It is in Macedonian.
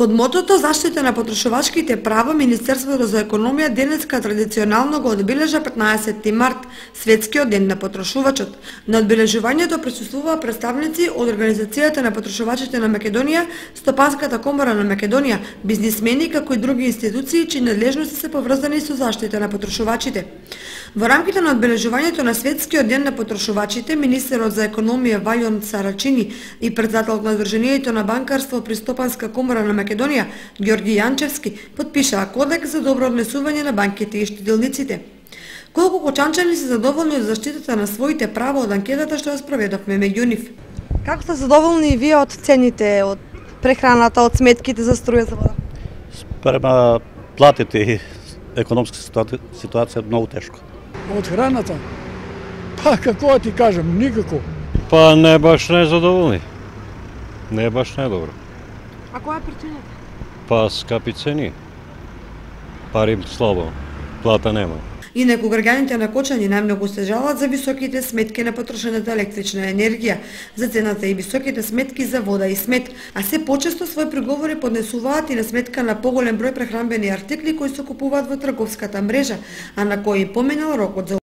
Под мотото заштита на потрошувачките права, Министерството за економија денеска традиционално го одбележа 15 март, Светскиот ден на потрошувачот. На одбележувањето присуствуваа представници од Организацијата на потрошувачите на Македонија, Стопанската комора на Македонија, бизнисмени како и други институции чии надлежности се поврзани со заштита на потрошувачите. Во рамките на одбележувањето на Светскиот ден на потрошувачите, министерот за економија Вајон Сарачини и председателот на Сдруженијето на банкарство при Стопанска комора на Македонија, Ѓорги Јанчевски, подпишаа кодекс за добро однесување на банките и штеделниците. Колку кочанчани се задоволни од заштитата на своите права од анкетата што ја спроведовме меѓу нив? Како сте задоволни и вие од цените, од прехраната, од сметките за струја за вода? Спрема платите и економска ситуација многу тешко. Од храната? Па како ти кажам, никако. Па не баш не задоволни. Не баш не добро. А која е причината? Па скапи цени. Пари слабо, плата нема. Инаку граѓаните на Кочани најмногу се жалат за високите сметки на потрошената електрична енергија, за цената и високите сметки за вода и смет, а се почесто свој приговори поднесуваат и на сметка на поголем број прехранбени артикли кои се купуваат во трговската мрежа, а на кои поминал рокот за